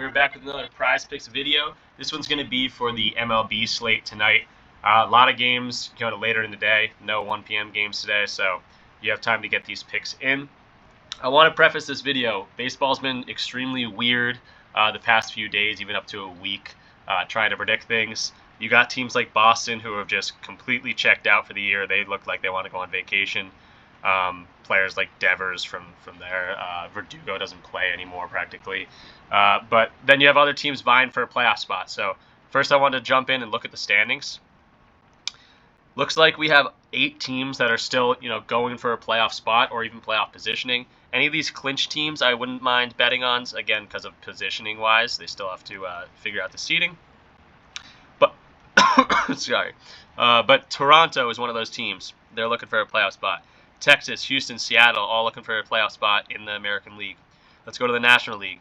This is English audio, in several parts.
we're back with another Prize Picks video. This one's going to be for the MLB slate tonight. A lot of games going to later in the day. No 1 p.m. games today, so you have time to get these picks in. I want to preface this video. Baseball's been extremely weird the past few days, even up to a week, trying to predict things. You got teams like Boston who have just completely checked out for the year. They look like they want to go on vacation. Players like Devers from there. Verdugo doesn't play anymore practically. But then you have other teams vying for a playoff spot. So first I wanted to jump in and look at the standings. Looks like we have 8 teams that are still, going for a playoff spot or even playoff positioning. Any of these clinch teams I wouldn't mind betting on, again, because of positioning wise. They still have to figure out the seeding. But sorry. But Toronto is one of those teams. They're looking for a playoff spot. Texas, Houston, Seattle, all looking for a playoff spot in the American League. Let's go to the National League.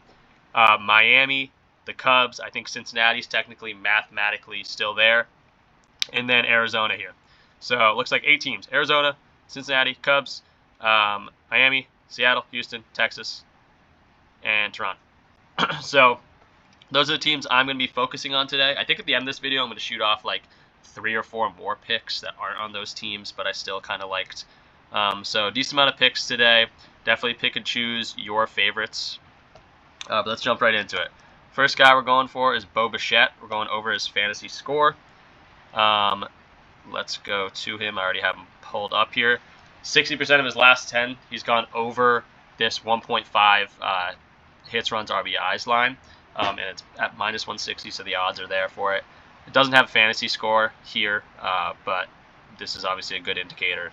Miami, the Cubs. I think Cincinnati's technically, mathematically still there. And then Arizona here. So it looks like 8 teams. Arizona, Cincinnati, Cubs, Miami, Seattle, Houston, Texas, and Toronto. So those are the teams I'm going to be focusing on today. I think at the end of this video I'm going to shoot off like 3 or 4 more picks that aren't on those teams, but I still kind of liked. So decent amount of picks today. Definitely pick and choose your favorites. But let's jump right into it. First guy we're going for is Bichette. We're going over his fantasy score. Let's go to him. I already have him pulled up here. 60% of his last 10, he's gone over this 1.5 hits, runs, RBIs line. And it's at minus 160, so the odds are there for it. It doesn't have a fantasy score here, but this is obviously a good indicator.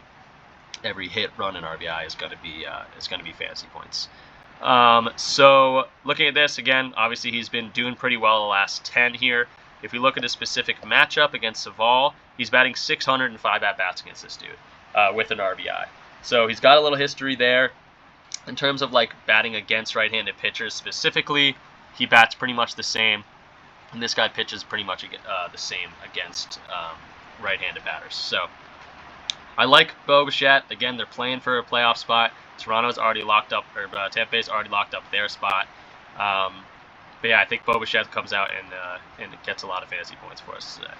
Every hit, run, and RBI is going to be fantasy points. So looking at this again, obviously he's been doing pretty well the last 10 here. If we look at a specific matchup against Savall, he's batting 605 at bats against this dude with an RBI. So he's got a little history there. In terms of like batting against right-handed pitchers specifically, he bats pretty much the same, and this guy pitches pretty much the same against right-handed batters. So I like Bichette. Again, they're playing for a playoff spot. Toronto's already locked up, or Tampa Bay's already locked up their spot. But yeah, I think Bichette comes out and gets a lot of fantasy points for us today.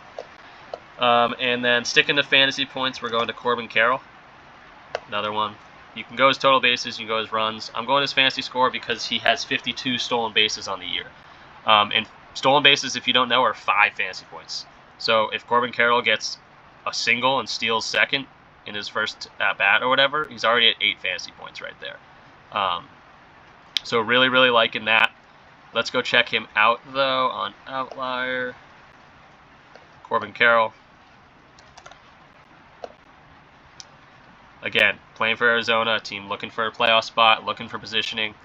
And then sticking to fantasy points, we're going to Corbin Carroll. Another one. You can go his total bases, you can go his runs. I'm going his fantasy score because he has 52 stolen bases on the year. And stolen bases, if you don't know, are 5 fantasy points. So if Corbin Carroll gets a single and steals second in his first at-bat or whatever, he's already at 8 fantasy points right there. So really, really liking that. Let's go check him out, though, on Outlier. Corbin Carroll. Again, playing for Arizona, a team looking for a playoff spot, looking for positioning.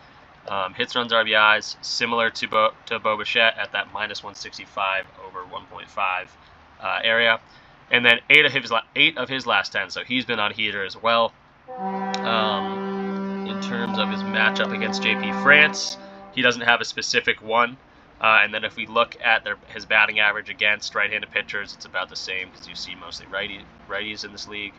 Hits, runs, RBIs, similar to Bichette at that minus 165 over 1.5 area. And then 8 of his last 10, so he's been on heater as well. In terms of his matchup against JP France, he doesn't have a specific one. And then if we look at his batting average against right-handed pitchers, it's about the same because you see mostly righties in this league.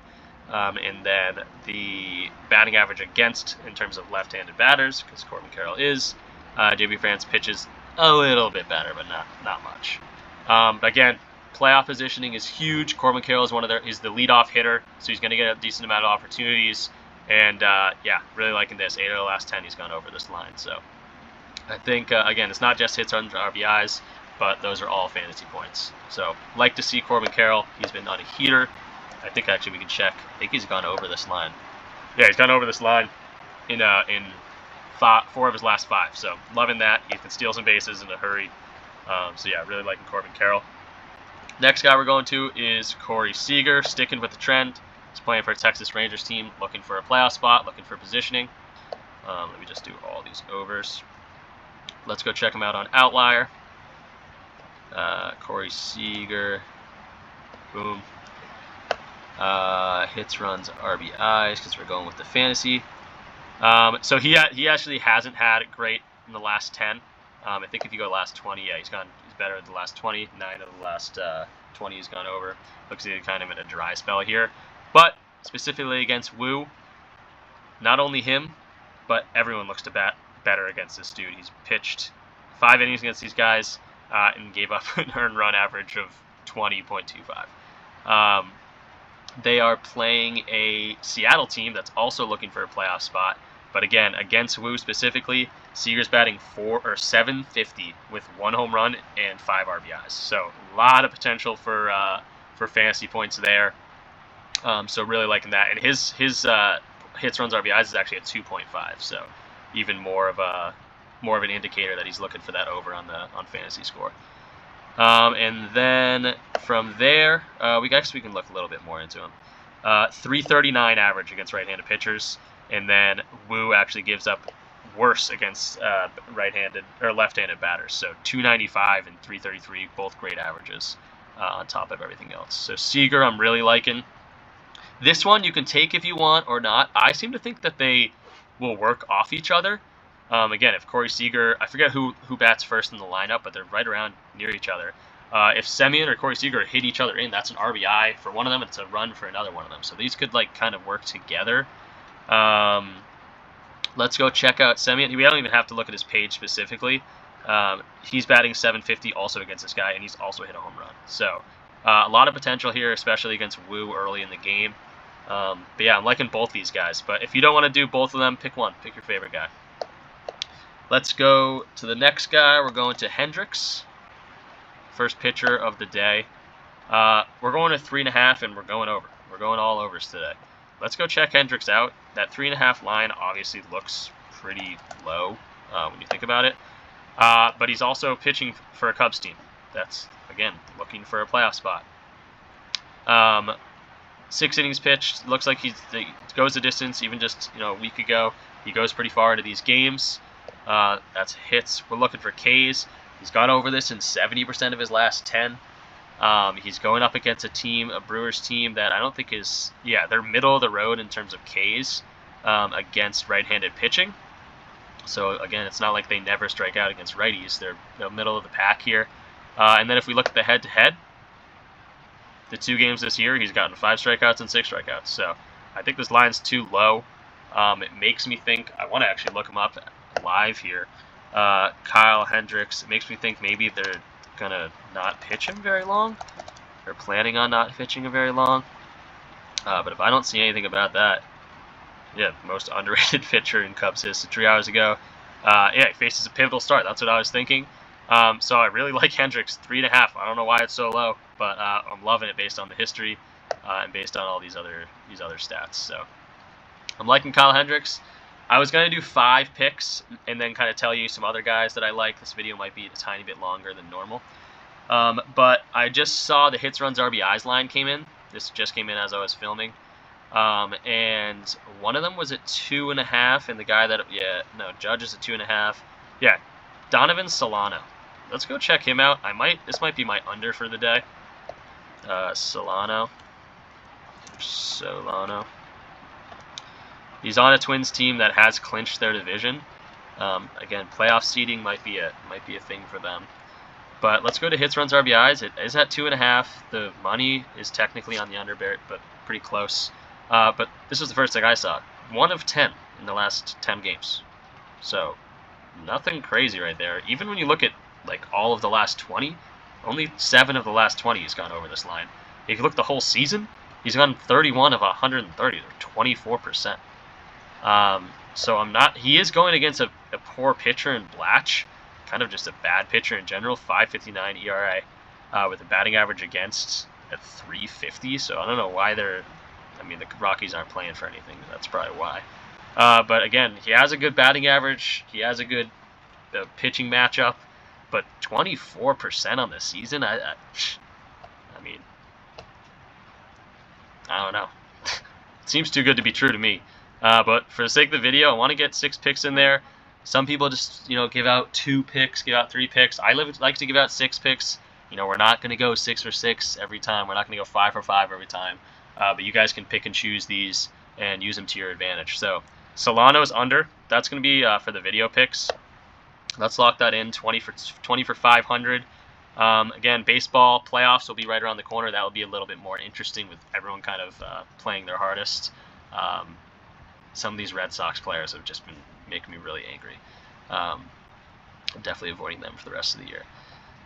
And then the batting average against in terms of left-handed batters, because Corbin Carroll is, JP France pitches a little bit better, but not much. But again, playoff positioning is huge. Corbin Carroll is is the leadoff hitter, so he's going to get a decent amount of opportunities. And yeah, really liking this. 8 of the last 10, he's gone over this line. So I think, again, it's not just hits, runs, RBIs, but those are all fantasy points. So like to see Corbin Carroll. He's been on a heater. I think actually we can check. I think he's gone over this line. Yeah, he's gone over this line in 4 of his last 5. So loving that. He can steal some bases in a hurry. So yeah, really liking Corbin Carroll. Next guy we're going to is Corey Seager, sticking with the trend. He's playing for a Texas Rangers team, looking for a playoff spot, looking for positioning. Let me just do all these overs. Let's go check him out on Outlier. Corey Seager. Boom. Hits, runs, RBIs, because we're going with the fantasy. So he actually hasn't had it great in the last 10. I think if you go last 20, yeah, he's better in the last 20. 9 of the last 20 he's gone over. Looks like he's kind of in a dry spell here. But specifically against Wu, not only him, but everyone looks to bat better against this dude. He's pitched 5 innings against these guys and gave up an earned run average of 20.25. They are playing a Seattle team that's also looking for a playoff spot. But again, against Woo specifically, Seager's batting 750 with 1 home run and 5 RBIs. So a lot of potential for fantasy points there. So really liking that. And his hits, runs, RBIs is actually at 2.5. So even more of an indicator that he's looking for that over on fantasy score. And then from there, we can look a little bit more into him. 339 average against right-handed pitchers, and then Woo actually gives up worse against right-handed or left-handed batters. So 295 and 333, both great averages on top of everything else. So Seager, I'm really liking. This one you can take if you want or not. I seem to think that they will work off each other. Again, if Corey Seager, I forget who bats first in the lineup, but they're right around near each other. If Semien or Corey Seager hit each other in, that's an RBI for one of them, and it's a run for another one of them. So these could kind of work together. Let's go check out Semien. We don't even have to look at his page specifically. He's batting 750 also against this guy, and he's also hit a home run. So a lot of potential here, especially against Woo early in the game. But yeah, I'm liking both these guys. But if you don't want to do both of them, pick one. Pick your favorite guy. Let's go to the next guy. We're going to Hendricks. First pitcher of the day. We're going to 3.5, and we're going over. We're going all overs today. Let's go check Hendricks out. That 3.5 line obviously looks pretty low when you think about it. But he's also pitching for a Cubs team that's, again, looking for a playoff spot. 6 innings pitched. Looks like he goes the distance. Even just a week ago, he goes pretty far into these games. That's hits. We're looking for Ks. He's gone over this in 70% of his last 10. He's going up against a Brewers team that I don't think is, they're middle of the road in terms of Ks against right-handed pitching. So again, it's not like they never strike out against righties. They're middle of the pack here. And then if we look at the head-to-head, the 2 games this year, he's gotten 5 strikeouts and 6 strikeouts. So I think this line's too low. It makes me think, I want to actually look him up live here. Kyle Hendricks, it makes me think maybe they're going to not pitch him very long. They're planning on not pitching him very long. But if I don't see anything about that, most underrated pitcher in Cubs history 3 hours ago. He faces a pivotal start. That's what I was thinking. So I really like Hendricks, 3.5. I don't know why it's so low, but I'm loving it based on the history and based on all these other stats. So I'm liking Kyle Hendricks. I was going to do 5 picks and then kind of tell you some other guys that I like. This video might be a tiny bit longer than normal. But I just saw the hits, runs, RBIs line came in. This just came in as I was filming. And one of them was at 2.5, and the guy that, Judge is at 2.5. Yeah, Donovan Solano. Let's go check him out. This might be my under for the day. Solano. He's on a Twins team that has clinched their division. Again, playoff seeding might be a thing for them. But let's go to hits, runs, RBIs. It is at 2.5. The money is technically on the under, but pretty close. But this was the first thing I saw. 1 of 10 in the last 10 games. So nothing crazy right there. Even when you look at all of the last 20, only 7 of the last 20 has gone over this line. If you look the whole season, he's gone 31 of 130, or 24%. So he is going against a poor pitcher in Blatch, kind of just a bad pitcher in general. 5.59 ERA with a batting average against at 3.50. So I don't know why the Rockies aren't playing for anything. That's probably why. But again, he has a good batting average. He has a good pitching matchup. But 24% on the season, I don't know. It seems too good to be true to me. But for the sake of the video, I want to get 6 picks in there. Some people just, give out 2 picks, give out 3 picks. I like to give out 6 picks. We're not going to go 6 for 6 every time. We're not going to go 5 for 5 every time. But you guys can pick and choose these and use them to your advantage. So Solano's under. That's going to be for the video picks. Let's lock that in. 20 for 500. Again, baseball playoffs will be right around the corner. That will be a little bit more interesting with everyone kind of playing their hardest. Some of these Red Sox players have just been making me really angry. I'm definitely avoiding them for the rest of the year.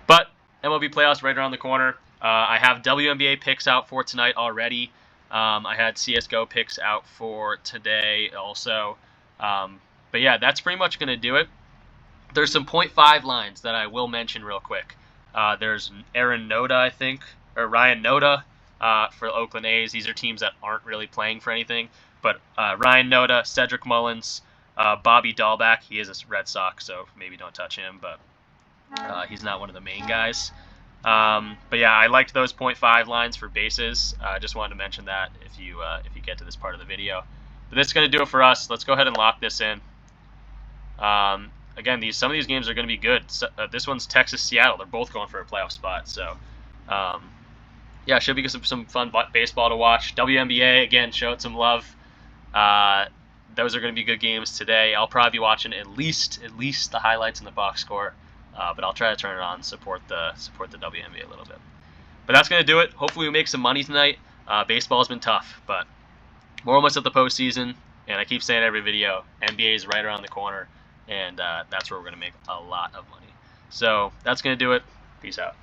But MLB playoffs right around the corner. I have WNBA picks out for tonight already. I had CSGO picks out for today also. But yeah, that's pretty much going to do it. There's some 0.5 lines that I will mention real quick. There's Aaron Noda, I think, or Ryan Noda for Oakland A's. These are teams that aren't really playing for anything. But Ryan Noda, Cedric Mullins, Bobby Dahlback. He is a Red Sox, so maybe don't touch him, but he's not one of the main guys. But yeah, I liked those 0.5 lines for bases. I just wanted to mention that if you get to this part of the video. But that's going to do it for us. Let's go ahead and lock this in. Again, some of these games are going to be good. So, this one's Texas-Seattle. They're both going for a playoff spot. So, yeah, should be some fun baseball to watch. WNBA, again, showed some love. Those are going to be good games today. I'll probably be watching at least the highlights and the box score. But I'll try to turn it on and support the WNBA a little bit. But that's going to do it. Hopefully we make some money tonight. Baseball's been tough, but we're almost at the postseason. And I keep saying every video, NBA is right around the corner. And that's where we're going to make a lot of money. So that's going to do it. Peace out.